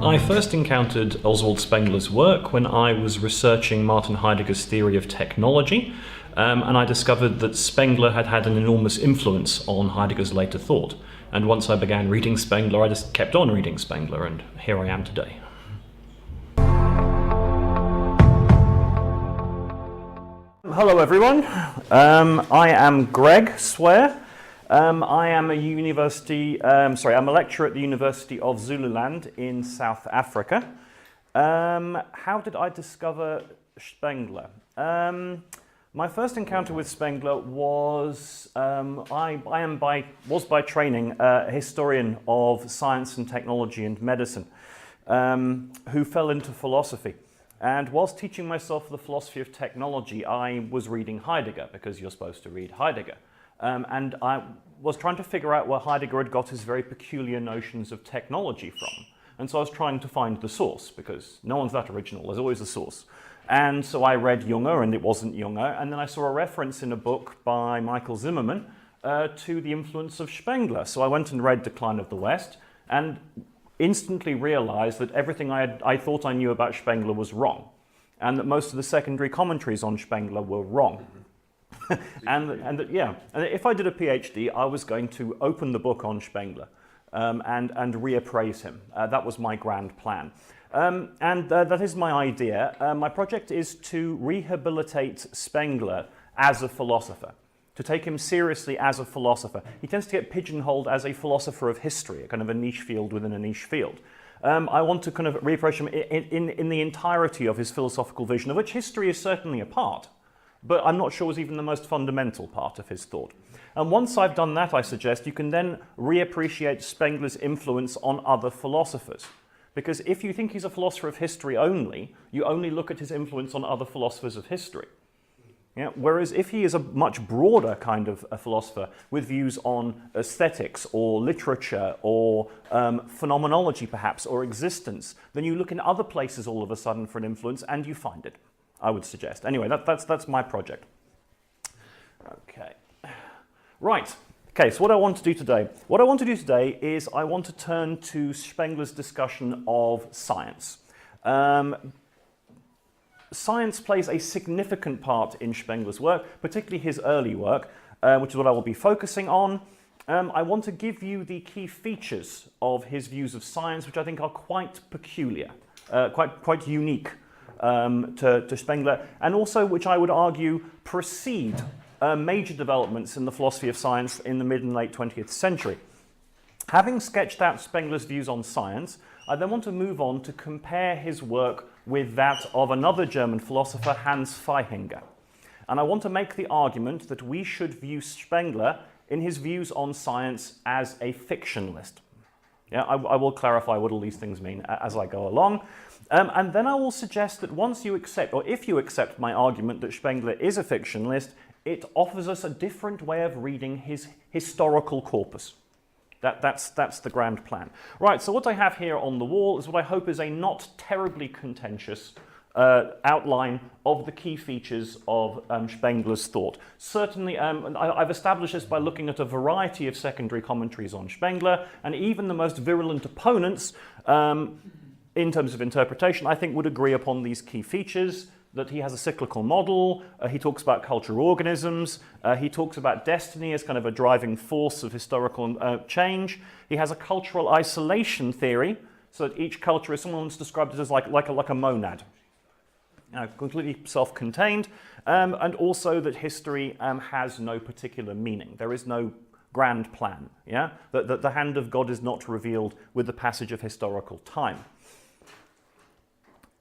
I first encountered Oswald Spengler's work when I was researching Martin Heidegger's theory of technology, and I discovered that Spengler had had an enormous influence on Heidegger's later thought. And once I began reading Spengler, I just kept on reading Spengler, and here I am today. Hello everyone, I am Greg Swer. I am I'm a lecturer at the University of Zululand in South Africa. How did I discover Spengler? My first encounter with Spengler was, was by training a historian of science and technology and medicine, who fell into philosophy. And whilst teaching myself the philosophy of technology, I was reading Heidegger, because you're supposed to read Heidegger. And I was trying to figure out where Heidegger had got his very peculiar notions of technology from. And so I was trying to find the source, because no one's that original, there's always a source. And so I read Junger, and it wasn't Junger, and then I saw a reference in a book by Michael Zimmerman to the influence of Spengler. So I went and read Decline of the West, and instantly realized that everything I thought I knew about Spengler was wrong, and that most of the secondary commentaries on Spengler were wrong. and if I did a PhD, I was going to open the book on Spengler and reappraise him. That was my grand plan. That is my idea. My project is to rehabilitate Spengler as a philosopher, to take him seriously as a philosopher. He tends to get pigeonholed as a philosopher of history, a kind of a niche field within a niche field. I want to kind of reappraise him in the entirety of his philosophical vision, of which history is certainly a part, but I'm not sure was even the most fundamental part of his thought. And once I've done that, I suggest you can then reappreciate Spengler's influence on other philosophers. Because if you think he's a philosopher of history only, you only look at his influence on other philosophers of history. Yeah? Whereas if he is a much broader kind of a philosopher with views on aesthetics or literature or phenomenology perhaps, or existence, then you look in other places all of a sudden for an influence and you find it, I would suggest. Anyway, that's my project. Okay. Right. Okay, so what I want to do today? What I want to do today is I want to turn to Spengler's discussion of science. Science plays a significant part in Spengler's work, particularly his early work, which is what I will be focusing on. I want to give you the key features of his views of science, which I think are quite peculiar, quite unique to Spengler, and also which I would argue precede major developments in the philosophy of science in the mid and late 20th century. Having sketched out Spengler's views on science, I then want to move on to compare his work with that of another German philosopher, Hans Vaihinger. And I want to make the argument that we should view Spengler in his views on science as a fictionalist. Yeah, I will clarify what all these things mean as I go along. And then I will suggest that once you accept, or if you accept my argument that Spengler is a fictionalist, it offers us a different way of reading his historical corpus. That's the grand plan. Right, so what I have here on the wall is what I hope is a not terribly contentious outline of the key features of Spengler's thought. Certainly, I've established this by looking at a variety of secondary commentaries on Spengler, and even the most virulent opponents, in terms of interpretation, I think would agree upon these key features: that he has a cyclical model, he talks about cultural organisms, he talks about destiny as kind of a driving force of historical change. He has a cultural isolation theory, so that each culture is, someone's described it as like a monad, completely self-contained, and also that history has no particular meaning. There is no grand plan, yeah? That the hand of God is not revealed with the passage of historical time.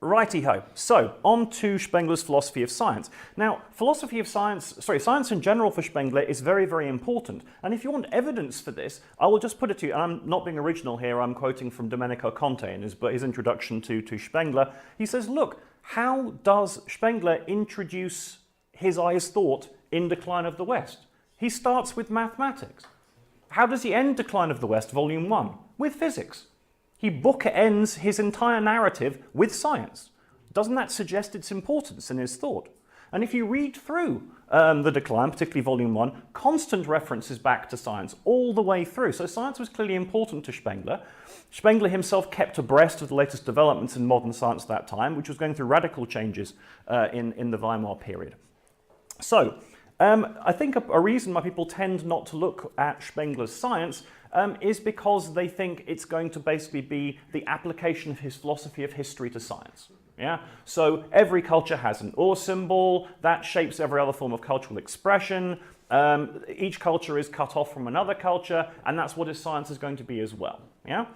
Righty-ho. So, on to Spengler's philosophy of science. Now, science in general for Spengler is very, very important. And if you want evidence for this, I will just put it to you, and I'm not being original here, I'm quoting from Domenico Conte in his introduction to Spengler. He says, look, how does Spengler introduce his thought in Decline of the West? He starts with mathematics. How does he end Decline of the West, Volume 1? With physics. He bookends his entire narrative with science. Doesn't that suggest its importance in his thought? And if you read through The Decline, particularly Volume 1, constant references back to science all the way through. So science was clearly important to Spengler. Spengler himself kept abreast of the latest developments in modern science at that time, which was going through radical changes in the Weimar period. So I think a reason why people tend not to look at Spengler's science is because they think it's going to basically be the application of his philosophy of history to science. Yeah? So every culture has an ore symbol that shapes every other form of cultural expression. Each culture is cut off from another culture, and that's what his science is going to be as well. Yeah?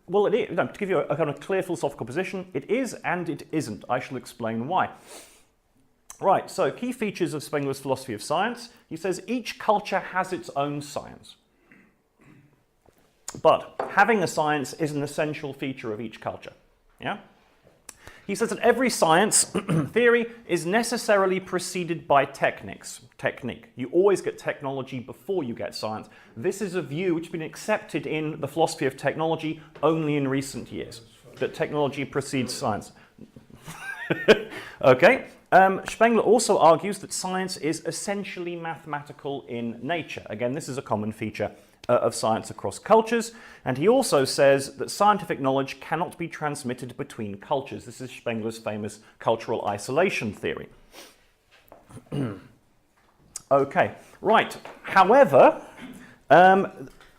Well, it is, to give you a kind of clear philosophical position, it is and it isn't. I shall explain why. Right, so key features of Spengler's philosophy of science. He says each culture has its own science. But having a science is an essential feature of each culture. Yeah? He says that every science theory is necessarily preceded by technique. You always get technology before you get science. This is a view which has been accepted in the philosophy of technology only in recent years, that technology precedes science. Okay. Spengler also argues that science is essentially mathematical in nature. Again, this is a common feature of science across cultures, and he also says that scientific knowledge cannot be transmitted between cultures. This is Spengler's famous cultural isolation theory. Okay, right. However,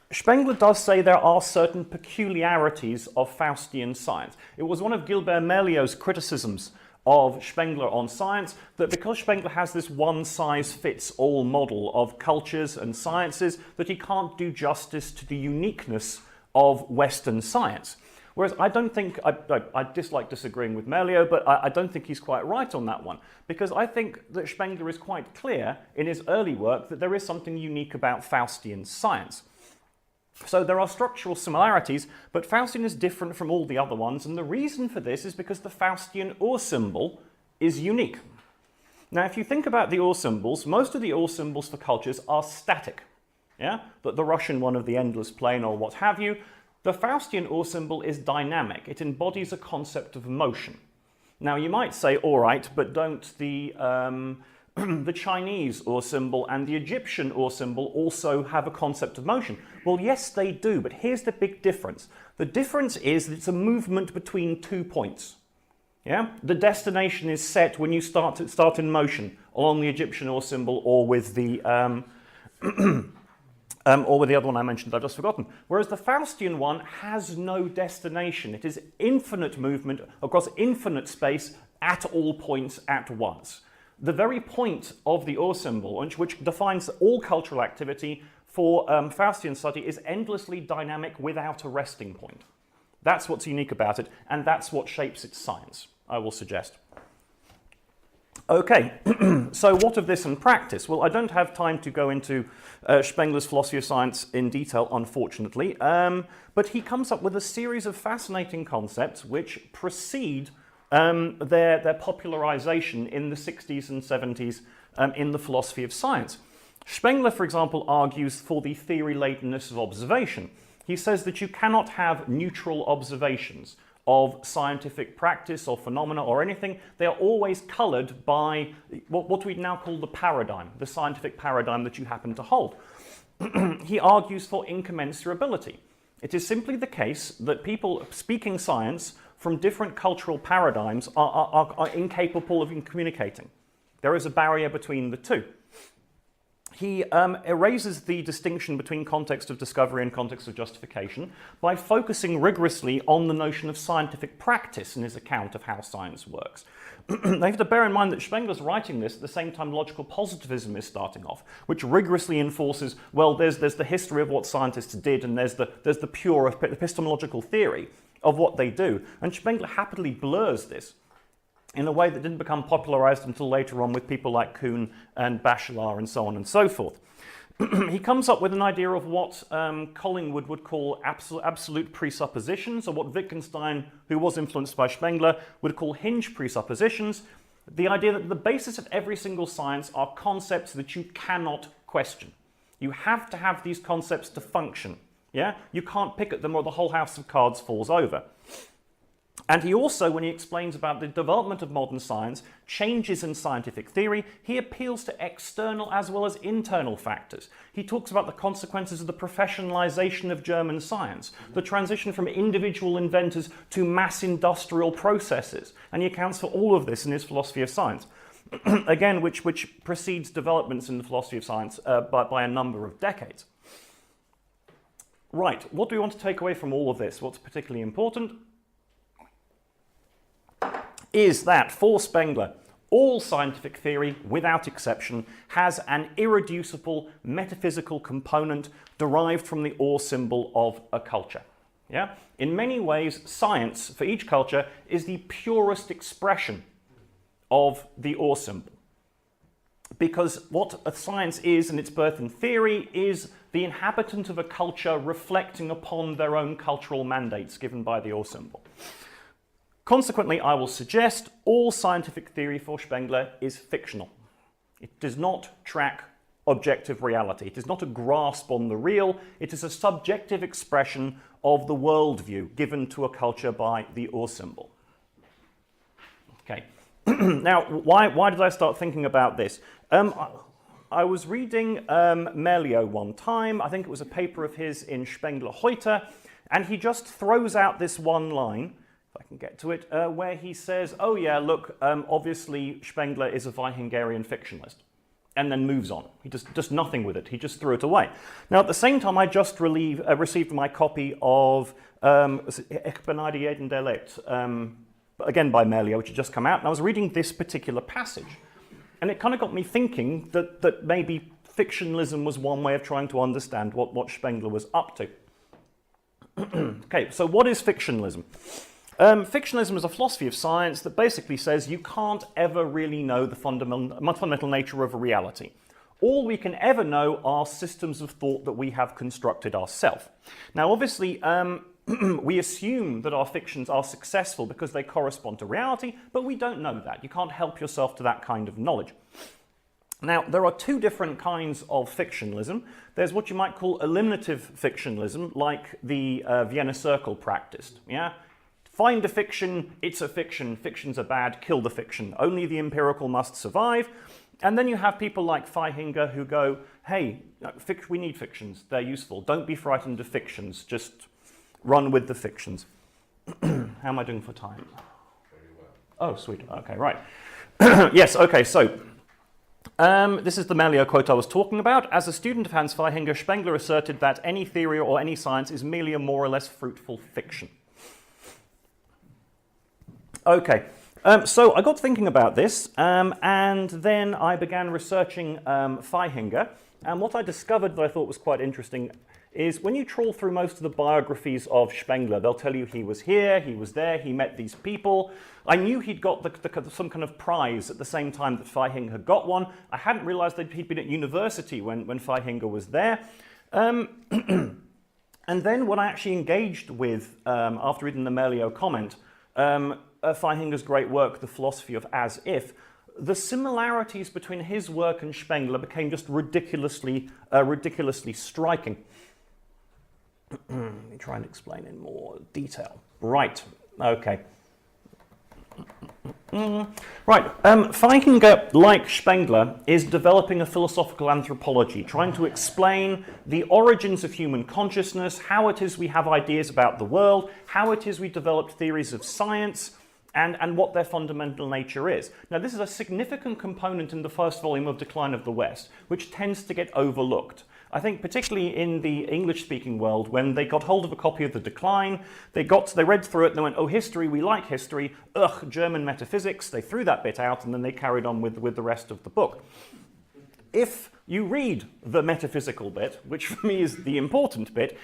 Spengler does say there are certain peculiarities of Faustian science. It was one of Gilbert Melio's criticisms of Spengler on science, that because Spengler has this one-size-fits-all model of cultures and sciences, that he can't do justice to the uniqueness of Western science. Whereas I don't think, I dislike disagreeing with Melio, but I don't think he's quite right on that one, because I think that Spengler is quite clear in his early work that there is something unique about Faustian science. So there are structural similarities, but Faustian is different from all the other ones, and the reason for this is because the Faustian ore symbol is unique. Now, if you think about the ore symbols, most of the ore symbols for cultures are static. Yeah? But the Russian one of the endless plane or what have you, the Faustian ore symbol is dynamic. It embodies a concept of motion. Now, you might say, all right, but don't the Chinese ore symbol and the Egyptian ore symbol also have a concept of motion? Well, yes, they do, but here's the big difference. The difference is that it's a movement between 2 points. Yeah? The destination is set when you start in motion along the Egyptian ore symbol or with the or with the other one I mentioned I've just forgotten. Whereas the Faustian one has no destination. It is infinite movement across infinite space at all points at once. The very point of the ore symbol, which defines all cultural activity for Faustian study, is endlessly dynamic without a resting point. That's what's unique about it, and that's what shapes its science, I will suggest. Okay, so what of this in practice? Well, I don't have time to go into Spengler's philosophy of science in detail, unfortunately, but he comes up with a series of fascinating concepts which precede their popularization in the 60s and 70s in the philosophy of science. Spengler, for example, argues for the theory-latenness of observation. He says that you cannot have neutral observations of scientific practice or phenomena or anything. They are always coloured by what we now call the paradigm, the scientific paradigm that you happen to hold. He argues for incommensurability. It is simply the case that people speaking science from different cultural paradigms are incapable of communicating. There is a barrier between the two. He erases the distinction between context of discovery and context of justification by focusing rigorously on the notion of scientific practice in his account of how science works. Now you have to bear in mind that Spengler's writing this at the same time logical positivism is starting off, which rigorously enforces, well, there's the history of what scientists did, and there's the pure epistemological theory of what they do. And Spengler happily blurs this in a way that didn't become popularized until later on with people like Kuhn and Bachelard and so on and so forth. He comes up with an idea of what Collingwood would call absolute presuppositions, or what Wittgenstein, who was influenced by Spengler, would call hinge presuppositions. The idea that the basis of every single science are concepts that you cannot question. You have to have these concepts to function. Yeah? You can't pick at them or the whole house of cards falls over. And he also, when he explains about the development of modern science, changes in scientific theory, he appeals to external as well as internal factors. He talks about the consequences of the professionalization of German science, the transition from individual inventors to mass industrial processes, and he accounts for all of this in his philosophy of science. Again, which precedes developments in the philosophy of science by a number of decades. Right, what do we want to take away from all of this? What's particularly important is that for Spengler, all scientific theory, without exception, has an irreducible metaphysical component derived from the ore symbol of a culture. Yeah? In many ways, science for each culture is the purest expression of the ore symbol. Because what a science is in its birth in theory is the inhabitant of a culture reflecting upon their own cultural mandates given by the ore symbol. Consequently, I will suggest all scientific theory for Spengler is fictional. It does not track objective reality. It is not a grasp on the real. It is a subjective expression of the worldview given to a culture by the ore symbol. Okay. Now, why did I start thinking about this? I was reading Merliot one time. I think it was a paper of his in Spengler heute, and he just throws out this one line, if I can get to it, where he says, oh yeah, look, obviously Spengler is a Hungarian fictionalist, and then moves on. He does nothing with it. He just threw it away. Now, at the same time, I just received my copy of Ich beneide jeden, der lebt, again by Merliot, which had just come out, and I was reading this particular passage. And it kind of got me thinking that maybe fictionalism was one way of trying to understand what Spengler was up to. Okay, so what is fictionalism? Fictionalism is a philosophy of science that basically says you can't ever really know the fundamental nature of a reality. All we can ever know are systems of thought that we have constructed ourselves. Now, obviously, we assume that our fictions are successful because they correspond to reality, but we don't know that. You can't help yourself to that kind of knowledge. Now, there are two different kinds of fictionalism. There's what you might call eliminative fictionalism, like the Vienna Circle practiced. Yeah? Find a fiction, it's a fiction, fictions are bad, kill the fiction. Only the empirical must survive. And then you have people like Feihinger who go, hey, we need fictions, they're useful. Don't be frightened of fictions, just run with the fictions. How am I doing for time? Very well. Oh, sweet. Okay, right. Yes, okay, so this is the Merliot quote I was talking about. As a student of Hans Feihinger, Spengler asserted that any theory or any science is merely a more or less fruitful fiction. Okay, so I got thinking about this, and then I began researching Feihinger, and what I discovered that I thought was quite interesting is when you trawl through most of the biographies of Spengler, they'll tell you he was here, he was there, he met these people. I knew he'd got some kind of prize at the same time that Feihinger had got one. I hadn't realized that he'd been at university when Feihinger was there. And then when I actually engaged with, after reading the Merliot comment, Feihinger's great work, The Philosophy of As If, the similarities between his work and Spengler became just ridiculously striking. Let me try and explain in more detail. Right, okay. Right, Feihinger, like Spengler, is developing a philosophical anthropology, trying to explain the origins of human consciousness, how it is we have ideas about the world, how it is we developed theories of science, and what their fundamental nature is. Now, this is a significant component in the first volume of Decline of the West, which tends to get overlooked. I think particularly in the English-speaking world, when they got hold of a copy of the Decline, they read through it and they went, oh, history, we like history, ugh, German metaphysics. They threw that bit out and then they carried on with the rest of the book. If you read the metaphysical bit, which for me is the important bit,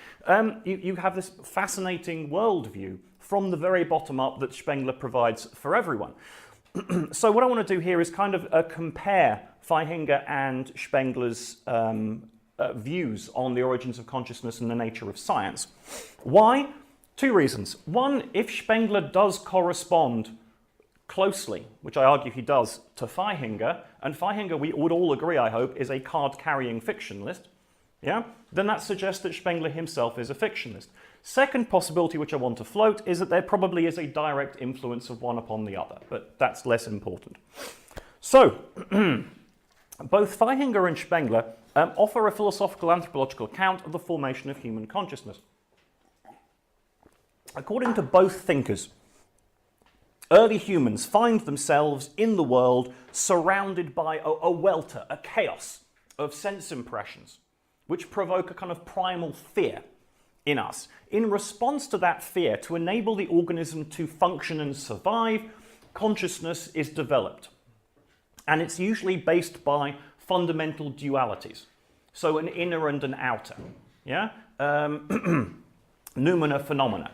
you have this fascinating worldview from the very bottom up that Spengler provides for everyone. So what I want to do here is kind of compare Feihinger and Spengler's views on the origins of consciousness and the nature of science. Why? Two reasons. One, if Spengler does correspond closely, which I argue he does, to Feihinger, and Feihinger, we would all agree, I hope, is a card-carrying fictionalist, yeah, then that suggests that Spengler himself is a fictionist. Second possibility which I want to float is that there probably is a direct influence of one upon the other, but that's less important. So, both Vaihinger and Spengler offer a philosophical anthropological account of the formation of human consciousness. According to both thinkers, early humans find themselves in the world surrounded by a welter, a chaos of sense impressions, which provoke a kind of primal fear in us. In response to that fear, to enable the organism to function and survive, consciousness is developed. And it's usually based by fundamental dualities. So an inner and an outer, yeah? Noumena, phenomena,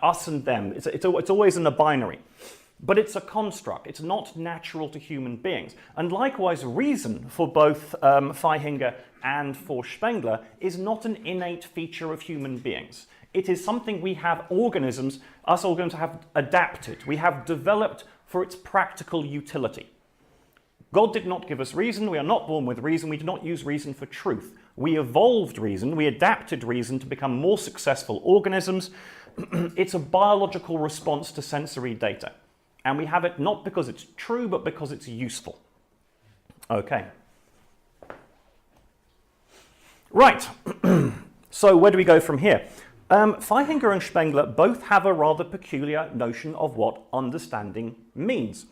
us and them. It's always in a binary. But it's a construct. It's not natural to human beings. And likewise, reason for both Vaihinger and for Spengler is not an innate feature of human beings. It is something we have us organisms have adapted. We have developed for its practical utility. God did not give us reason. We are not born with reason. We do not use reason for truth. We evolved reason. We adapted reason to become more successful organisms. It's a biological response to sensory data. And we have it not because it's true, but because it's useful. Okay. Right. So where do we go from here? Vaihinger and Spengler both have a rather peculiar notion of what understanding means.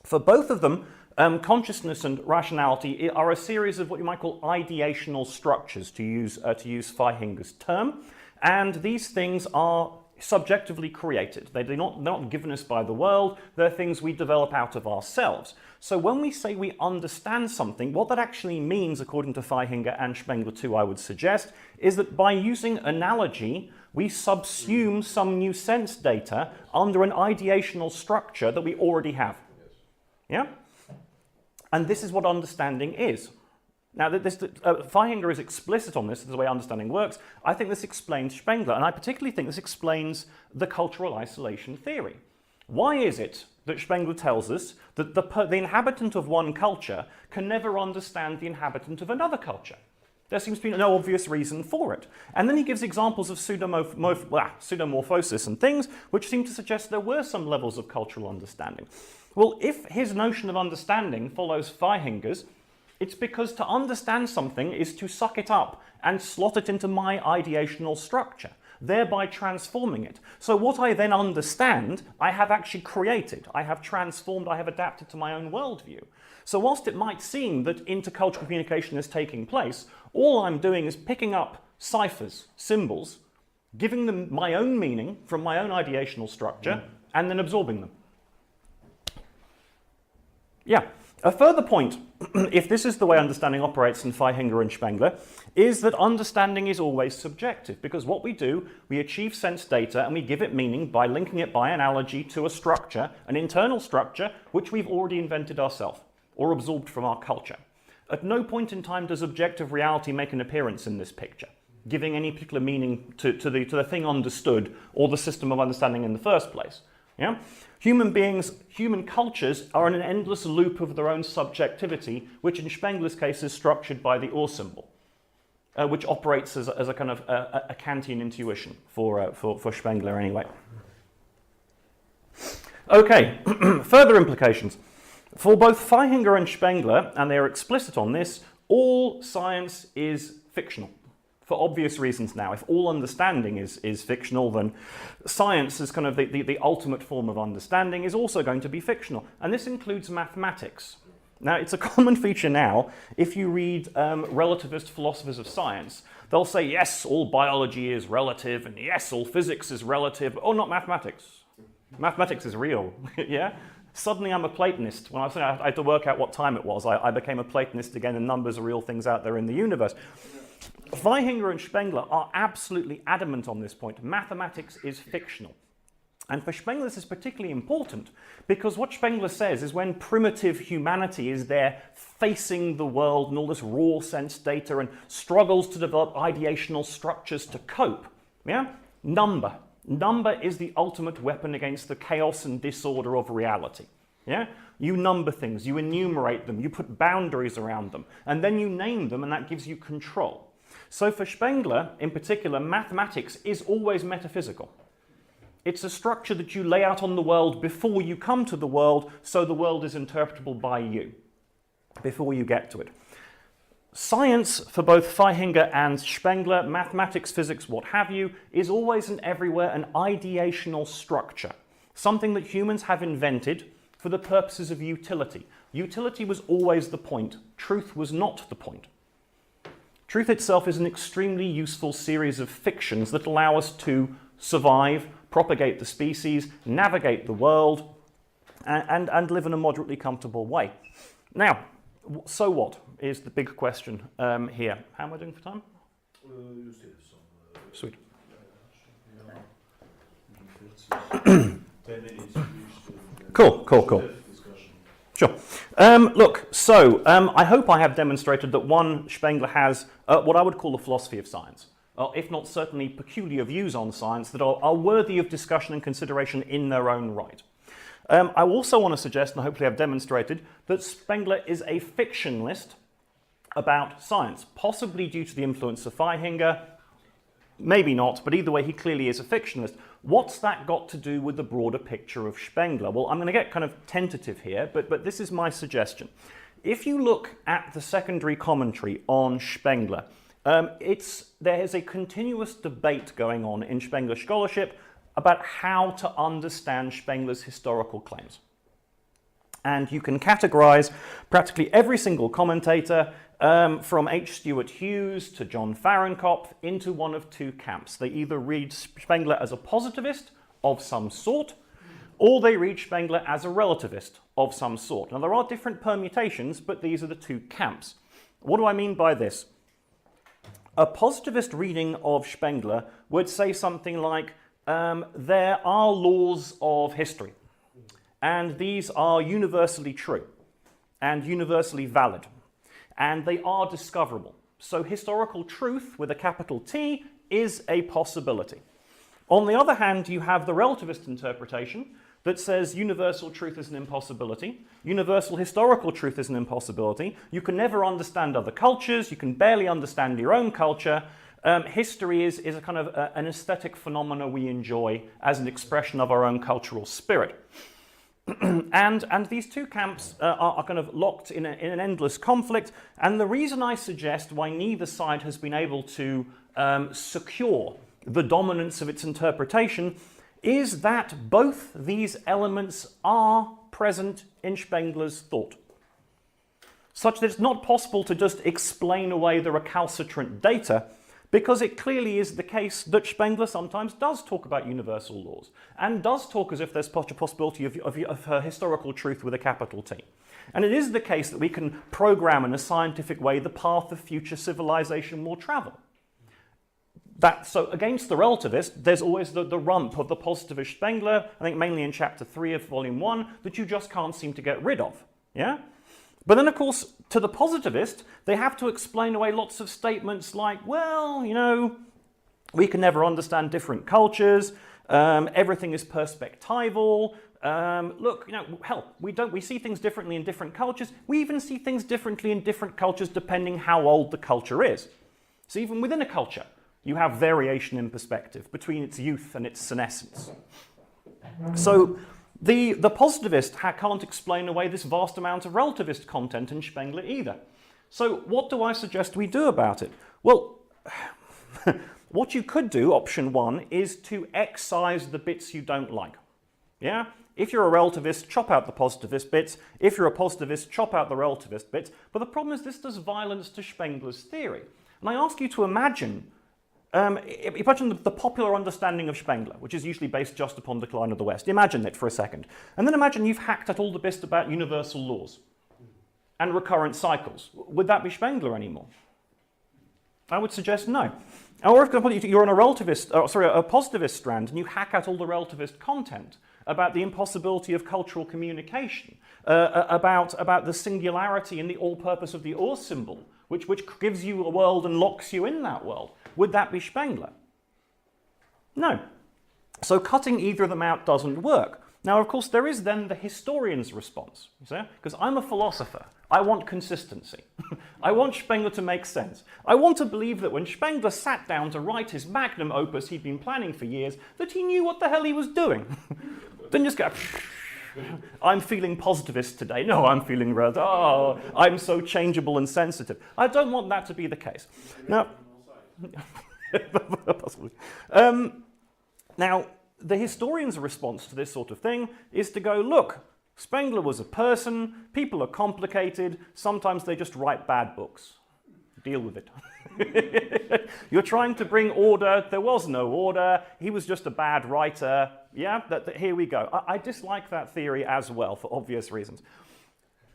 For both of them, consciousness and rationality are a series of what you might call ideational structures, to use Vaihinger's term. And these things are subjectively created. They're not given us by the world. They're things we develop out of ourselves. So when we say we understand something, what that actually means, according to Vaihinger and Spengler too, I would suggest, is that by using analogy, we subsume some new sense data under an ideational structure that we already have. Yeah? And this is what understanding is. Now, Vaihinger is explicit on this, the way understanding works. I think this explains Spengler, and I particularly think this explains the cultural isolation theory. Why is it that Spengler tells us that the inhabitant of one culture can never understand the inhabitant of another culture? There seems to be no obvious reason for it. And then he gives examples of pseudomorphosis and things which seem to suggest there were some levels of cultural understanding. Well, if his notion of understanding follows Vaihinger's, it's because to understand something is to suck it up and slot it into my ideational structure, thereby transforming it. So what I then understand, I have actually created, I have transformed, I have adapted to my own worldview. So whilst it might seem that intercultural communication is taking place, all I'm doing is picking up ciphers, symbols, giving them my own meaning from my own ideational structure, and then absorbing them. Yeah. A further point, if this is the way understanding operates in Vaihinger and Spengler, is that understanding is always subjective, because what we do, we achieve sense data and we give it meaning by linking it by analogy to a structure, an internal structure, which we've already invented ourselves or absorbed from our culture. At no point in time does objective reality make an appearance in this picture, giving any particular meaning to the thing understood or the system of understanding in the first place. Yeah? Human beings, human cultures are in an endless loop of their own subjectivity, which in Spengler's case is structured by the or symbol, which operates as a kind of a Kantian intuition for Spengler anyway. Okay, further implications. For both Vaihinger and Spengler, and they are explicit on this, all science is fictional. For obvious reasons now. If all understanding is fictional, then science is kind of the ultimate form of understanding is also going to be fictional. And this includes mathematics. Now, it's a common feature now, if you read relativist philosophers of science, they'll say, yes, all biology is relative, and yes, all physics is relative. Oh, not mathematics. Mathematics is real, yeah? Suddenly I'm a Platonist. When I had to work out what time it was, I became a Platonist again, and numbers are real things out there in the universe. Vaihinger and Spengler are absolutely adamant on this point. Mathematics is fictional. And for Spengler this is particularly important because what Spengler says is when primitive humanity is there facing the world and all this raw sense data and struggles to develop ideational structures to cope, yeah? Number is the ultimate weapon against the chaos and disorder of reality. Yeah? You number things, you enumerate them, you put boundaries around them, and then you name them and that gives you control. So for Spengler, in particular, mathematics is always metaphysical. It's a structure that you lay out on the world before you come to the world, so the world is interpretable by you, before you get to it. Science, for both Vaihinger and Spengler, mathematics, physics, what have you, is always and everywhere an ideational structure, something that humans have invented for the purposes of utility. Utility was always the point. Truth was not the point. Truth itself is an extremely useful series of fictions that allow us to survive, propagate the species, navigate the world, and live in a moderately comfortable way. Now, so what is the big question here? How am I doing for time? Sweet. 10 minutes. Cool. Sure. Look, so I hope I have demonstrated that one, Spengler has what I would call a philosophy of science, if not certainly peculiar views on science that are worthy of discussion and consideration in their own right. I also want to suggest, and hopefully I've demonstrated, that Spengler is a fictionalist about science, possibly due to the influence of Vaihinger, maybe not, but either way he clearly is a fictionalist. What's that got to do with the broader picture of Spengler? Well, I'm going to get kind of tentative here, but this is my suggestion. If you look at the secondary commentary on Spengler, there is a continuous debate going on in Spengler scholarship about how to understand Spengler's historical claims. And you can categorize practically every single commentator from H. Stuart Hughes to John Fahrenkopf into one of two camps. They either read Spengler as a positivist of some sort, or they read Spengler as a relativist of some sort. Now, there are different permutations, but these are the two camps. What do I mean by this? A positivist reading of Spengler would say something like, there are laws of history, and these are universally true and universally valid, and they are discoverable. So historical truth with a capital T is a possibility. On the other hand, you have the relativist interpretation that says universal truth is an impossibility, universal historical truth is an impossibility, you can never understand other cultures, you can barely understand your own culture. History is a kind of an aesthetic phenomena we enjoy as an expression of our own cultural spirit. and these two camps are kind of locked in an endless conflict, and the reason I suggest why neither side has been able to secure the dominance of its interpretation is that both these elements are present in Spengler's thought, such that it's not possible to just explain away the recalcitrant data, because it clearly is the case that Spengler sometimes does talk about universal laws and does talk as if there's a possibility of historical truth with a capital T. And it is the case that we can program in a scientific way the path of future civilization will travel. So against the relativist, there's always the rump of the positivist Spengler, I think mainly in chapter 3 of volume 1, that you just can't seem to get rid of. Yeah? But then, of course, to the positivist, they have to explain away lots of statements like, well, you know, we can never understand different cultures, everything is perspectival, look, you know, hell, we see things differently in different cultures, we even see things differently in different cultures depending how old the culture is. So even within a culture, you have variation in perspective between its youth and its senescence. So the positivist can't explain away this vast amount of relativist content in Spengler either. So what do I suggest we do about it? Well, what you could do, option 1, is to excise the bits you don't like. Yeah? If you're a relativist, chop out the positivist bits. If you're a positivist, chop out the relativist bits. But the problem is this does violence to Spengler's theory. And I ask you to imagine the popular understanding of Spengler, which is usually based just upon decline of the West. Imagine it for a second. And then imagine you've hacked at all the bits about universal laws and recurrent cycles. Would that be Spengler anymore? I would suggest no. Or if you're on a positivist strand and you hack out all the relativist content about the impossibility of cultural communication, about the singularity and the all-purpose of the or symbol, which gives you a world and locks you in that world. Would that be Spengler? No. So cutting either of them out doesn't work. Now, of course, there is then the historian's response, you see? Because I'm a philosopher. I want consistency. I want Spengler to make sense. I want to believe that when Spengler sat down to write his magnum opus he'd been planning for years, that he knew what the hell he was doing. Then just go, I'm feeling positivist today. No, I'm feeling rather, oh, I'm so changeable and sensitive. I don't want that to be the case. Now, possibly. Now, the historian's response to this sort of thing is to go, look, Spengler was a person, people are complicated, sometimes they just write bad books. Deal with it. You're trying to bring order, there was no order, he was just a bad writer. Yeah, here we go. I dislike that theory as well, for obvious reasons.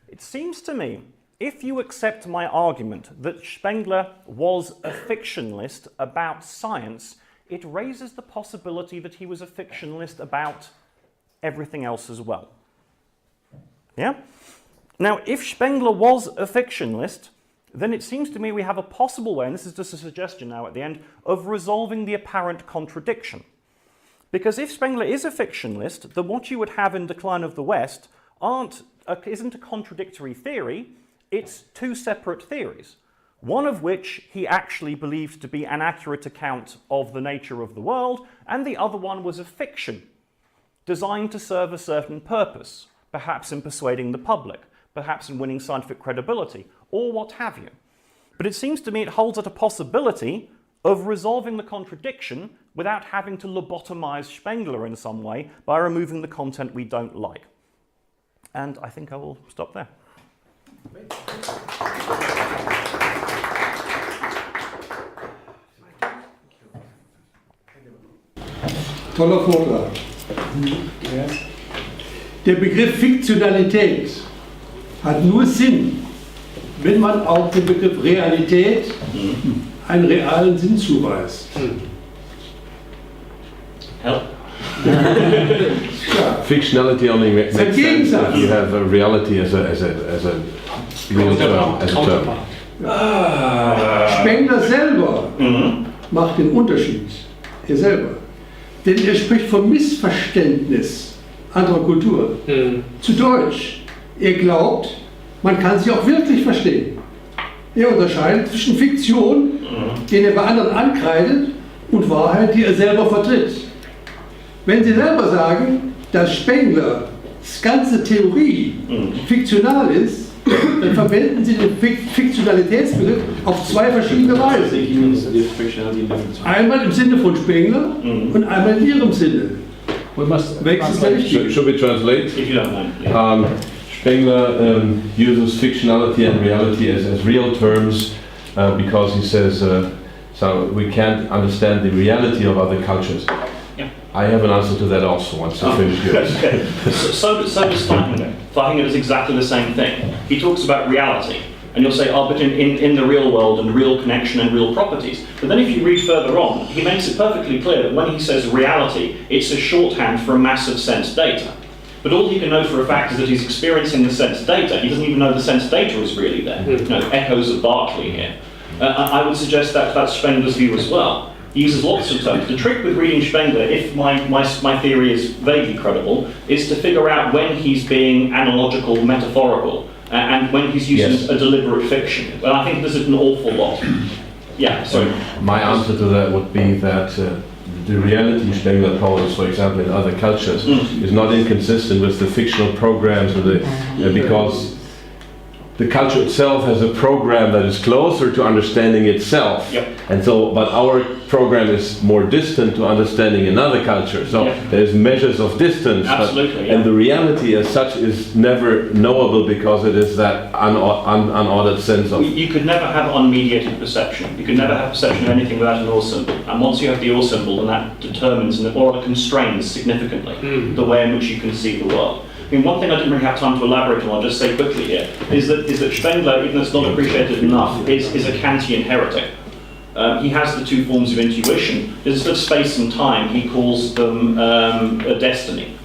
It seems to me, if you accept my argument that Spengler was a fictionalist about science, it raises the possibility that he was a fictionalist about everything else as well. Yeah? Now, if Spengler was a fictionalist, then it seems to me we have a possible way, and this is just a suggestion now at the end, of resolving the apparent contradiction. Because if Spengler is a fictionalist, then what you would have in Decline of the West isn't a contradictory theory, it's two separate theories. One of which he actually believed to be an accurate account of the nature of the world, and the other one was a fiction, designed to serve a certain purpose, perhaps in persuading the public, perhaps in winning scientific credibility, or what have you. But it seems to me it holds out a possibility of resolving the contradiction without having to lobotomize Spengler in some way by removing the content we don't like. And I think I will stop there. Toller Vortrag. Der Begriff Fiktionalität hat nur Sinn, wenn man auch dem Begriff Realität einen realen Sinn zuweist. Help. Fictionality only makes sense if you have a reality as a real term, as a term. Spengler selber macht den Unterschied. Er selber. Denn er spricht vom Missverständnis anderer Kultur. Zu Deutsch. Er glaubt, man kann sie auch wirklich verstehen. Er unterscheidet zwischen Fiktion, den er bei anderen ankreidet, und Wahrheit, die er selber vertritt. Wenn Sie selber sagen, dass Spenglers ganze Theorie fiktional ist, dann verwenden Sie den Fiktionalitätsbegriff auf zwei verschiedene Weisen. Einmal im Sinne von Spengler und einmal in Ihrem Sinne. Welches ist der richtige? Should we translate? If you don't mind. Yeah. Spengler uses fictionality and reality as real terms because he says so we can't understand the reality of other cultures. Yeah. I have an answer to that also once I finish yours. Okay. So does Feihinger. Feihinger does exactly the same thing. He talks about reality, and you'll say, oh, but in the real world and real connection and real properties. But then if you read further on, he makes it perfectly clear that when he says reality, it's a shorthand for a mass of sense data. But all he can know for a fact is that he's experiencing the sense data. He doesn't even know the sense data is really there. You know, echoes of Berkeley here. I would suggest that that's Spengler's view as well. He uses lots of terms. The trick with reading Spengler, if my theory is vaguely credible, is to figure out when he's being analogical, metaphorical, and when he's using a deliberate fiction. And I think this is an awful lot. Yeah, sorry. My answer to that would be that the reality Spengler poses, for example, in other cultures, is not inconsistent with the fictional programs of because the culture itself has a program that is closer to understanding itself, and so, but our program is more distant to understanding another culture. So there's measures of distance, and the reality as such is never knowable because it is that unordered sense of. You could never have unmediated perception. You could never have perception of anything without an or symbol. And once you have the or symbol, then that determines or constrains significantly the way in which you can see the world. I mean, one thing I didn't really have time to elaborate on, I'll just say quickly here, is that Spengler, even though it's not appreciated enough, is a Kantian heretic. He has the two forms of intuition. Instead of space and time, he calls them a destiny.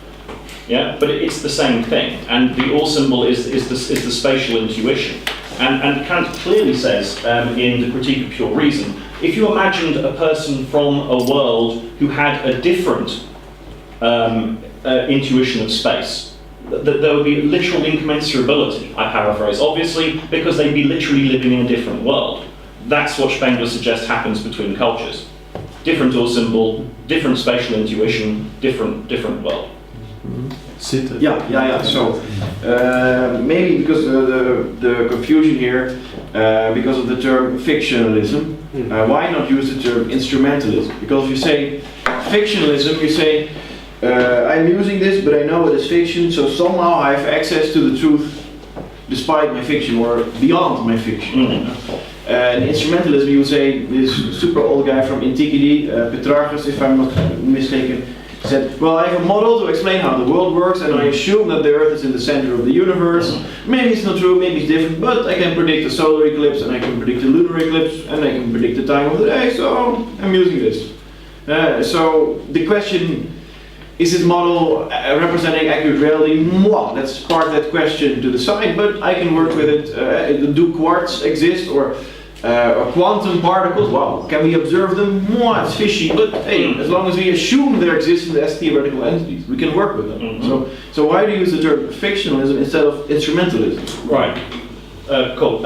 Yeah, but it's the same thing. And the or symbol is the spatial intuition. And Kant clearly says in the Critique of Pure Reason, if you imagined a person from a world who had a different intuition of space, that there would be literal incommensurability, I paraphrase, obviously, because they'd be literally living in a different world. That's what Spengler suggests happens between cultures. Different tool symbol, different spatial intuition, different world. Yeah. So maybe because the confusion here, because of the term fictionalism, why not use the term instrumentalism? Because if you say fictionalism, you say I'm using this, but I know it is fiction, so somehow I have access to the truth, despite my fiction or beyond my fiction. And instrumentalism, you would say this super old guy from Antiquity, Petrarchus, if I'm not mistaken, said, well, I have a model to explain how the world works, and I assume that the Earth is in the center of the universe. Maybe it's not true, maybe it's different, but I can predict the solar eclipse, and I can predict the lunar eclipse, and I can predict the time of the day, so I'm using this. So the question, is this model representing accurate reality? Well, let's park that question to the side, but I can work with it. Do quarks exist, or quantum particles? Well, can we observe them? Well, it's fishy, but hey, as long as we assume their existence as theoretical entities, we can work with them. So why do you use the term fictionalism instead of instrumentalism? Right. Cool.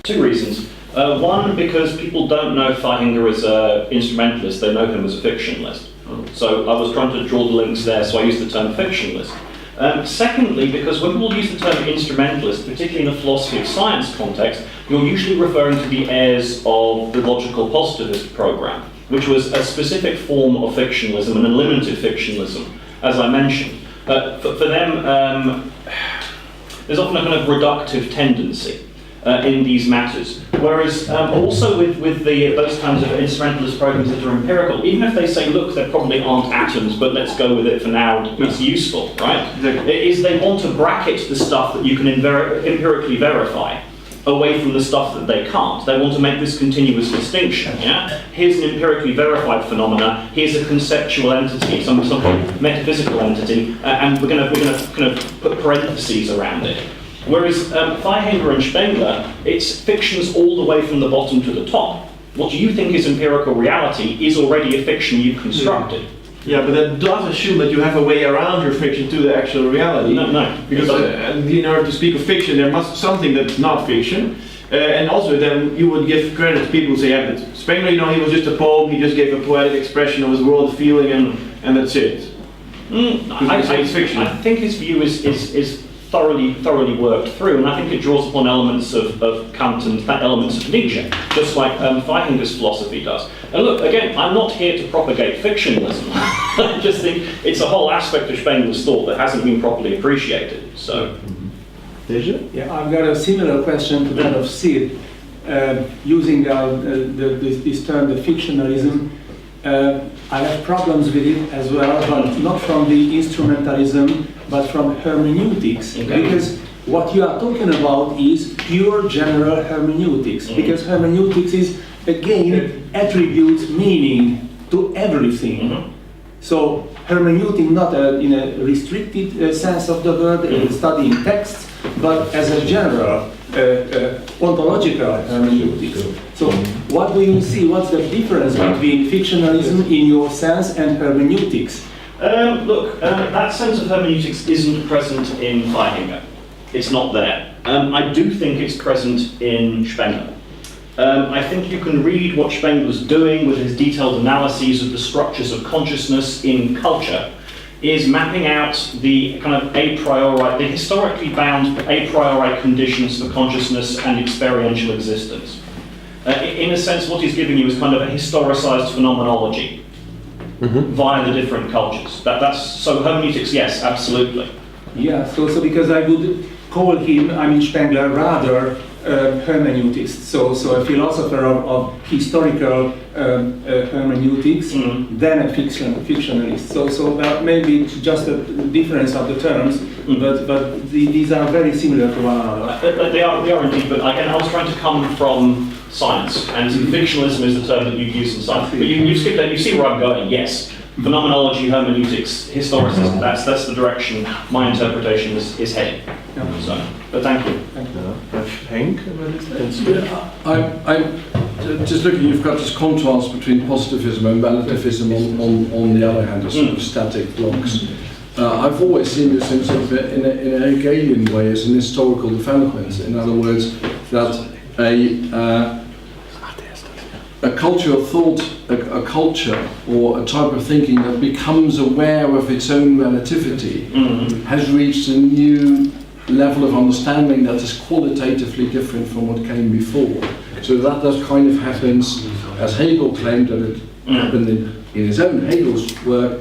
2 reasons. One, because people don't know Feihinger as an instrumentalist, they know him as a fictionalist. So I was trying to draw the links there, so I used the term fictionalist. Secondly, because when people use the term instrumentalist, particularly in a philosophy of science context, you're usually referring to the heirs of the logical positivist program, which was a specific form of fictionalism, an unlimited fictionalism, as I mentioned. For them, there's often a kind of reductive tendency in these matters. Whereas also with those kinds of instrumentalist programs that are empirical, even if they say, look, there probably aren't atoms, but let's go with it for now, it's useful, right? Is they want to bracket the stuff that you can empirically verify away from the stuff that they can't. They want to make this continuous distinction, yeah? Here's an empirically verified phenomena, here's a conceptual entity, some metaphysical entity, and we're going to kind of put parentheses around it. Whereas Feihinger and Spengler, it's fictions all the way from the bottom to the top. What you think is empirical reality is already a fiction you've constructed. Yeah, but that does assume that you have a way around your fiction to the actual reality. No. Because in order to speak of fiction, there must be something that's not fiction. And also then you would give credit to people who say, yeah, but Spengler, he was just a poem, he just gave a poetic expression of his world feeling and that's it. I think his view is thoroughly worked through, and I think it draws upon elements of Kant and elements of Nietzsche, just like Feihinger's philosophy does. And look, again, I'm not here to propagate fictionalism. I just think it's a whole aspect of Spengler's thought that hasn't been properly appreciated. So, yeah, I've got a similar question to that of Sid, using this term, the fictionalism. I have problems with it as well, but not from the instrumentalism, but from hermeneutics. Okay. Because what you are talking about is pure general hermeneutics. Because hermeneutics is, again, attributes meaning to everything. So hermeneutic not in a restricted sense of the word, studying texts, but as a general ontological hermeneutics. So what do you see? What's the difference between fictionalism in your sense and hermeneutics? Look, that sense of hermeneutics isn't present in Feihinger. It's not there. I do think it's present in Spengler. I think you can read what Spengler's doing with his detailed analyses of the structures of consciousness in culture is mapping out the kind of a priori, the historically bound a priori conditions for consciousness and experiential existence. In a sense, what he's giving you is kind of a historicized phenomenology via the different cultures. So hermeneutics, yes, absolutely. Yeah, so because I would call him, Spengler, rather hermeneutics, so a philosopher of historical hermeneutics than a fictionalist. So that maybe it's just a difference of the terms, but these are very similar to one another. They are indeed, but again, I was trying to come from science, and fictionalism is the term that you use in science. But you skip that, you see where I'm going, yes. Phenomenology, hermeneutics, historicism, that's the direction my interpretation is heading. Yeah. So, but thank you. Henk? I'm just looking, you've got this contrast between positivism and relativism on the other hand, as sort of static blocks. I've always seen this in sort of in a Hegelian way as an historical development. In other words, that a culture of thought, a culture or a type of thinking that becomes aware of its own relativity has reached a new level of understanding that is qualitatively different from what came before. So that kind of happens, as Hegel claimed that it happened in his own Hegel's work.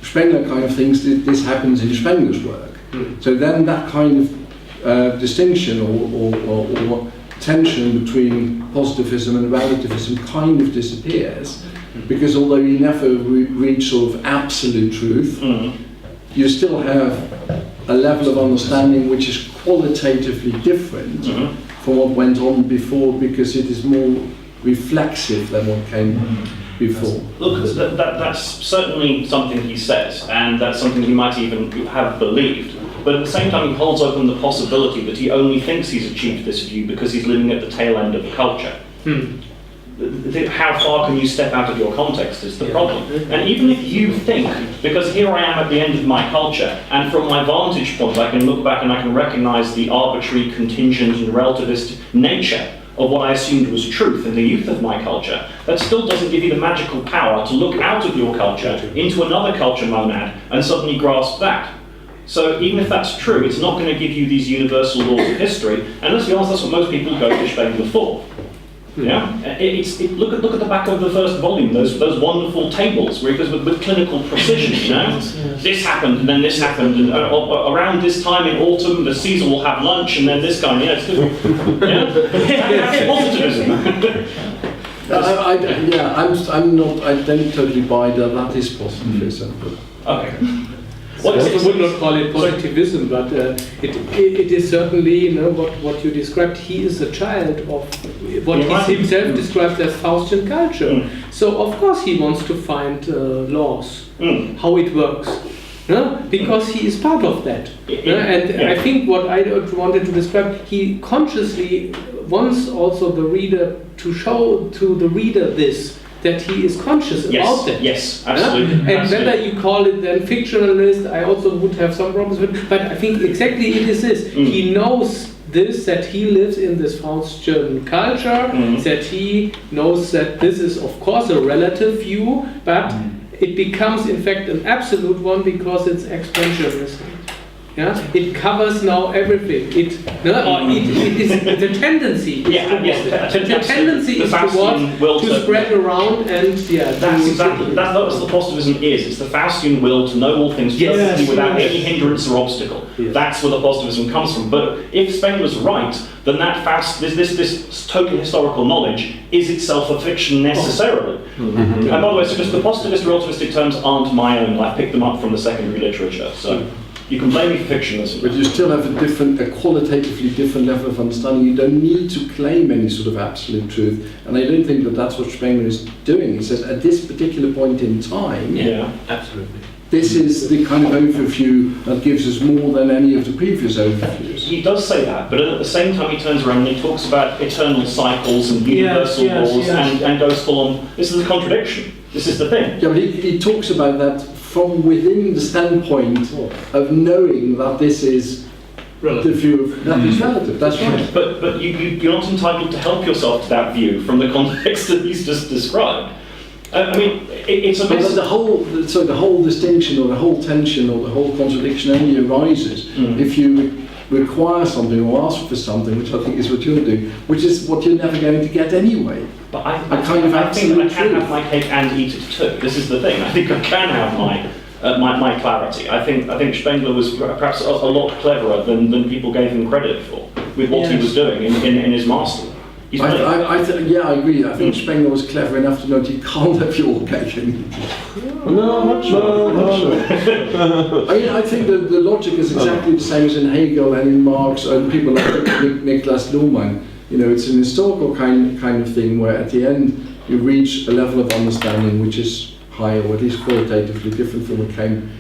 Spengler kind of thinks that this happens in Spengler's work. So then that kind of distinction or tension between positivism and relativism kind of disappears, because although you never reach sort of absolute truth, you still have a level of understanding which is qualitatively different from what went on before, because it is more reflexive than what came before. Look, that's certainly something he says, and that's something he might even have believed. But at the same time, he holds open the possibility that he only thinks he's achieved this view because he's living at the tail end of the culture. How far can you step out of your context is the problem. And even if you think, because here I am at the end of my culture, and from my vantage point I can look back and I can recognize the arbitrary, contingent and relativist nature of what I assumed was truth in the youth of my culture, that still doesn't give you the magical power to look out of your culture into another culture monad and suddenly grasp that. So even if that's true, it's not going to give you these universal laws of history, and let's be honest, that's what most people go to Spengler for. Yeah, look at the back of the first volume. Those wonderful tables where he goes with clinical precision. You know, this happened and then this happened, and around this time in autumn, the Caesar will have lunch, and then this guy. Yeah, it's good. Yeah, positivism. I don't totally buy that is positivism. Okay. I would not call it positivism, but it is certainly, you know, what you described. He is a child of what he himself describes as Faustian culture. So of course he wants to find laws, how it works, because he is part of that. I think what I wanted to describe, he consciously wants also the reader to show to the reader this, that he is conscious about that. Yes, absolutely. And whether you call it then fictionalist, I also would have some problems with, but I think exactly it is this. He knows this, that he lives in this Faustian culture, that he knows that this is of course a relative view, but it becomes in fact an absolute one because it's expansionism. Yeah, it covers now everything. It is the tendency. The tendency is to spread around, and that's exactly that's what positivism is. It's the Faustian will to know all things perfectly without any hindrance or obstacle. That's where the positivism comes from. But if Spengler's right, then that this total historical knowledge is itself a fiction necessarily. And by the way, so just the positivist relativistic terms aren't my own. I picked them up from the secondary literature. So. You can blame me for fictionalism. But you still have a qualitatively different level of understanding. You don't need to claim any sort of absolute truth. And I don't think that that's what Spengler is doing. He says, at this particular point in time, absolutely. This is the kind of overview that gives us more than any of the previous overviews. He does say that, but at the same time he turns around and he talks about eternal cycles and universal laws and goes full on, this is a contradiction. This is the thing. Yeah, but he talks about that from within the standpoint of knowing that this is the view of that is relative. That's right. But you're not entitled to help yourself to that view from the context that he's just described. I mean, it's a bit. The whole distinction or the whole tension or the whole contradiction only arises if you require something or ask for something, which I think is what you're doing, which is what you're never going to get anyway. But I think I can have my cake and eat it too. This is the thing. I think I can have my clarity. I think Spengler was perhaps a lot cleverer than people gave him credit for with what he was doing in his mastery. I agree. I think Spengler was clever enough to know that you can't have your cake and eat it. No, I'm not sure. I mean, I think that the logic is exactly the same as in Hegel and in Marx and people like Niklas Luhmann. You know, it's an historical kind of thing where at the end you reach a level of understanding which is higher, or at least qualitatively different from what came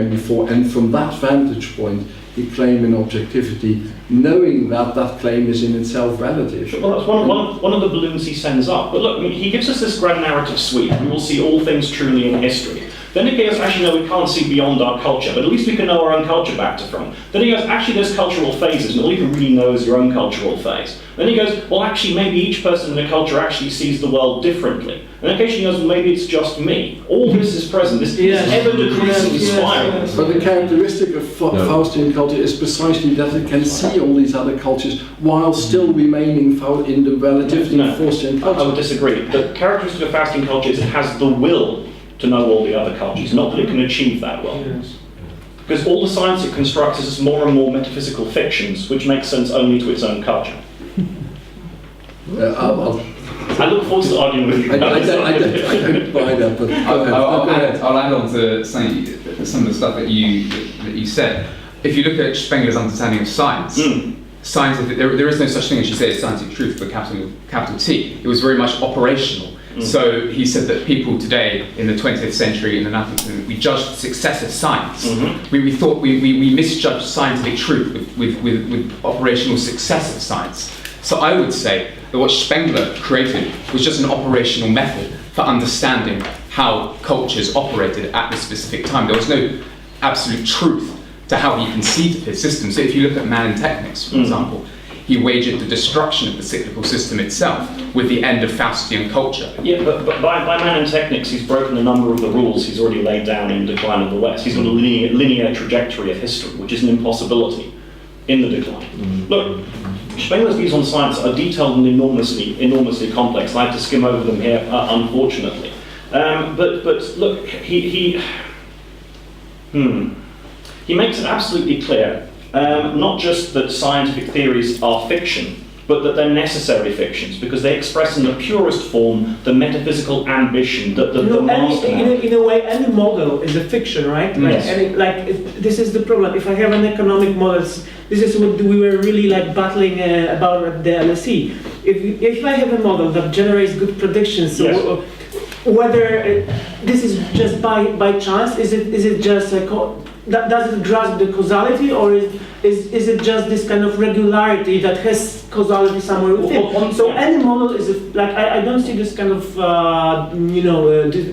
before. And from that vantage point, you claim an objectivity, knowing that that claim is in itself relative. Well, that's one of the balloons he sends up. But look, I mean, he gives us this grand narrative suite. We will see all things truly in history. Then he goes, actually, no, we can't see beyond our culture, but at least we can know our own culture back to front. Then he goes, actually, there's cultural phases, and all you can really know is your own cultural phase. Then he goes, well, actually, maybe each person in a culture actually sees the world differently. And then occasionally he goes, well, maybe it's just me. All this is present, this ever-decreasing spiral. But the characteristic of Faustian culture is precisely that it can see all these other cultures while still remaining in the relatively Faustian culture. I would disagree. The characteristic of Faustian culture is it has the will to know all the other cultures, not that it can achieve that will. Yes. Because all the science it constructs is more and more metaphysical fictions, which make sense only to its own culture. I look forward to arguing with you. I don't buy that, but I'll add on to some of the stuff that you said. If you look at Spengler's understanding of science, scientific, there is no such thing as you say as scientific truth with capital T. It was very much operational. So he said that people today in the 20th century in the 19th, we judged success of science. We thought we misjudged scientific truth with operational success of science. So I would say that what Spengler created was just an operational method for understanding how cultures operated at this specific time. There was no absolute truth to how he conceived of his system. So if you look at Man and Technics, for example, he wagered the destruction of the cyclical system itself with the end of Faustian culture. Yeah, but by Man and Technics, he's broken a number of the rules he's already laid down in Decline of the West. He's on a linear trajectory of history, which is an impossibility in the decline. Look, Spengler's views on science are detailed and enormously complex. I have to skim over them here, unfortunately. But look, he makes it absolutely clear, not just that scientific theories are fiction, but that they're necessary fictions because they express in the purest form the metaphysical ambition that the master has. In a way, any model is a fiction, right? Yes. This is the problem. If I have an economic model, this is what we were really battling about at the LSE. If I have a model that generates good predictions, yes. Whether this is just by chance, is it just does it grasp the causality, or is it just this kind of regularity that has causality somewhere within? So any model is I don't see this kind of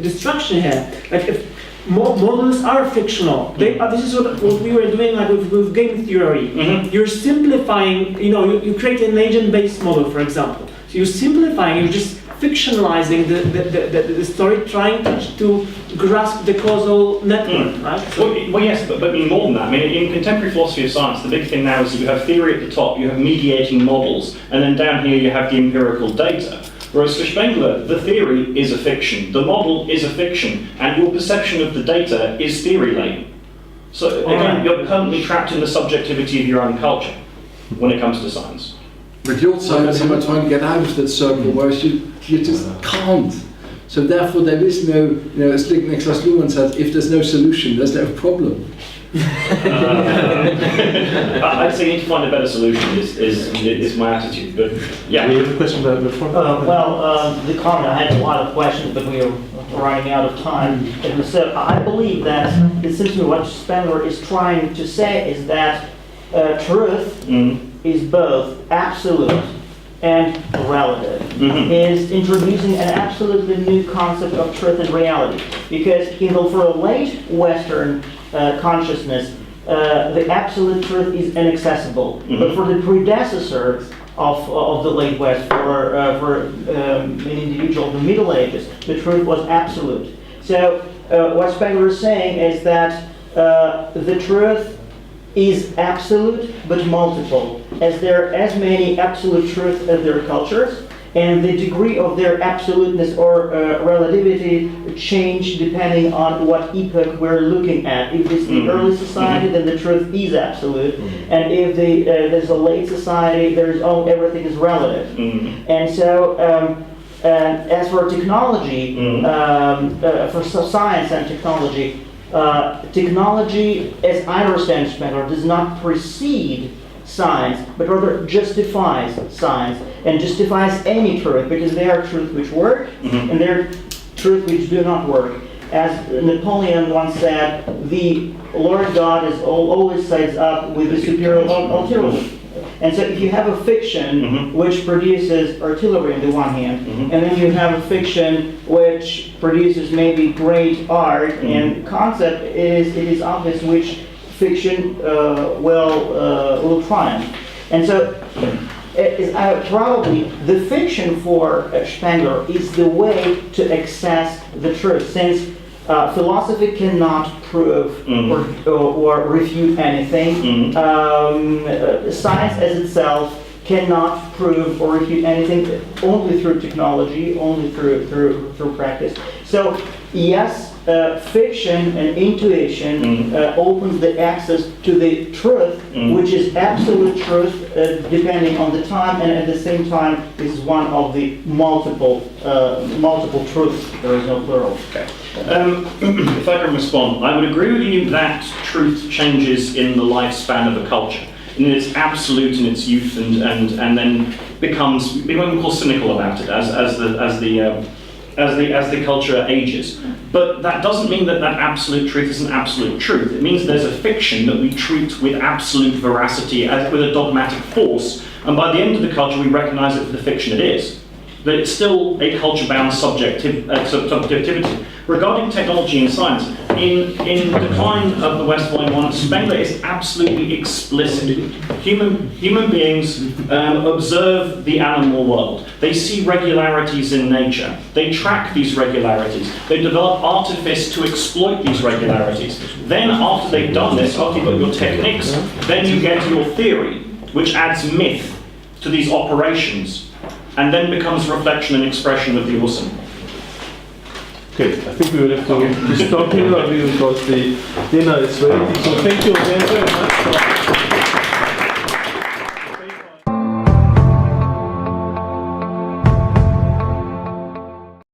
destruction here. Like if models are fictional, this is what we were doing with game theory. You're simplifying. You create an agent-based model, for example. So you're simplifying. You're just fictionalizing the story, trying to grasp the causal network, right? So well, yes, but more than that. I mean, in contemporary philosophy of science, the big thing now is that you have theory at the top, you have mediating models, and then down here you have the empirical data. Whereas for Spengler, the theory is a fiction, the model is a fiction, and your perception of the data is theory-laden. So again, you're permanently trapped in the subjectivity of your own culture when it comes to science. But your science are trying to get out of that circle, whereas you just can't. So therefore there is no, as Niklas Luhmann said, if there's no solution, there's no problem. I'd say you need to find a better solution is my attitude, but yeah. We have a question about before? The comment, I had a lot of questions, but we are running out of time. So I believe that essentially what Spengler is trying to say is that truth is both absolute and relative. Is introducing an absolutely new concept of truth and reality. Because for a late Western consciousness, the absolute truth is inaccessible. But for the predecessors of the late West, for an individual of the Middle Ages, the truth was absolute. So what Spengler is saying is that the truth is absolute but multiple, as there are as many absolute truths as there are cultures, and the degree of their absoluteness or relativity change depending on what epoch we're looking at. If it's the early society, then the truth is absolute, and if there's a late society, everything is relative. And so as for technology, for science and technology, technology, as I understand Spengler, does not precede science, but rather justifies science, and justifies any truth, because there are truths which work, and there are truths which do not work. As Napoleon once said, the Lord God is always sides up with the superior alternative. And so if you have a fiction which produces artillery on the one hand, and then you have a fiction which produces maybe great art and concept, it is obvious which fiction will triumph. And so probably the fiction for Spengler is the way to access the truth, since philosophy cannot prove or refute anything. Science as itself cannot prove or refute anything, only through technology, only through practice. So yes, fiction and intuition opens the access to the truth, which is absolute truth, depending on the time, and at the same time is one of the multiple truths. There is no plural. Okay. If I can respond, I would agree with you that truth changes in the lifespan of a culture. And it's absolute in its youth, and then becomes more cynical about it as the culture ages. But that doesn't mean that absolute truth is an absolute truth. It means there's a fiction that we treat with absolute veracity, with a dogmatic force, and by the end of the culture we recognize it for the fiction it is. But it's still a culture-bound subjectivity. Regarding technology and science, in Decline of the West Volume 1, Spengler is absolutely explicit. Human beings observe the animal world. They see regularities in nature. They track these regularities. They develop artifice to exploit these regularities. Then after they've done this, after you've got your techniques, then you get your theory, which adds myth to these operations, and then becomes reflection and expression of the awesome. Okay, I think we will have to stop here because the dinner is ready. So thank you very, very much.